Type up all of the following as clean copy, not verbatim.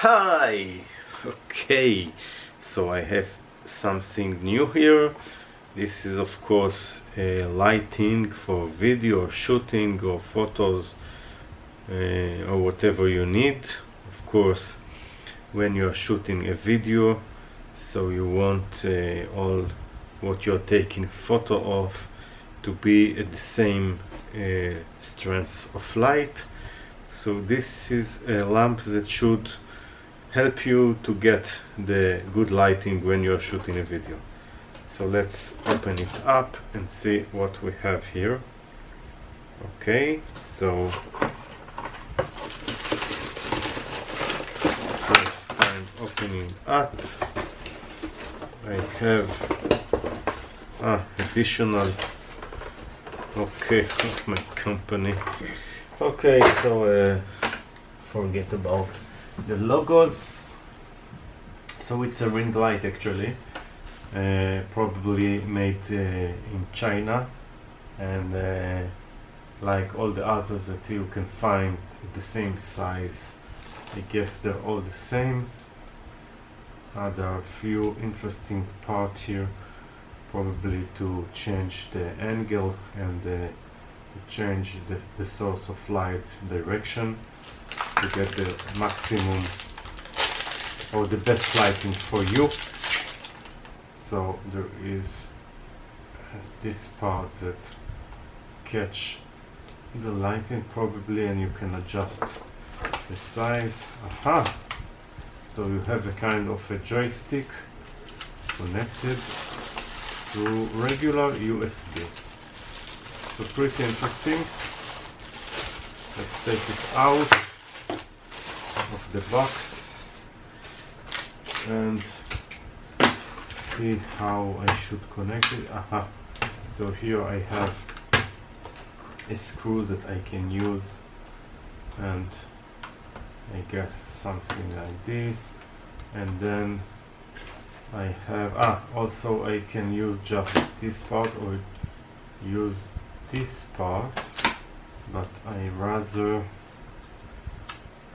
Hi! Okay, so I have something new here. This is of course lighting for video shooting or photos or whatever you need. Of course, when you're shooting a video, so you want all what you're taking photo of to be at the same strength of light. So this is a lamp that should help you to get the good lighting when you're shooting a video. So let's open it up and see what we have here. Okay, so first time opening up, I have additional of my company. Okay, so forget about the logos. So it's a ring light actually, probably made in China, and like all the others that you can find the same size, I guess they're all the same. There are a few interesting parts here, probably to change the angle and to change the source of light direction to get the maximum or the best lighting for you. So there is this part that catch the lighting probably, and you can adjust the size. So you have a kind of a joystick connected through regular USB. So pretty interesting. Let's take it out of the box and see how I should connect it. So here I have a screw that I can use, and I guess something like this, and then I have also I can use just this part or use this part, but I rather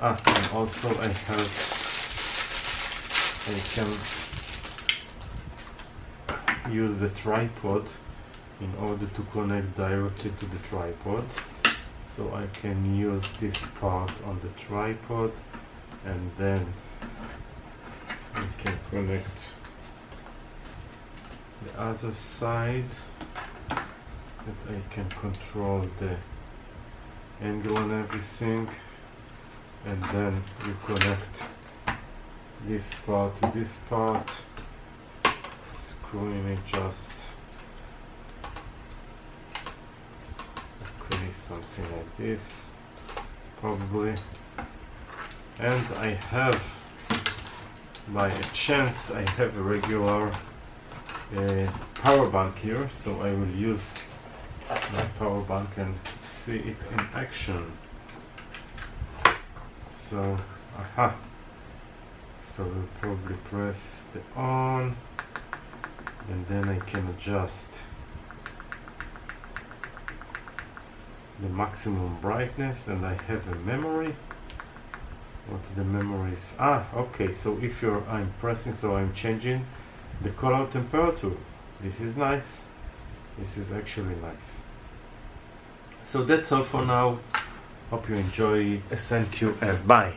and also I can use the tripod in order to connect directly to the tripod. So I can use this part on the tripod, and then I can connect the other side, that I can control the angle and everything, and then you connect this part to this part, screwing it just something like this probably. And I have, by a chance, I have a regular power bank here, so I will use my power bank and see it in action. So so we'll probably press the on, and then I can adjust the maximum brightness, and I have a memory. What the memory is? Okay, so if I'm pressing, so I'm changing the color temperature. This is nice. This is actually nice. So that's all for now. Hope you enjoy. Thank you and bye.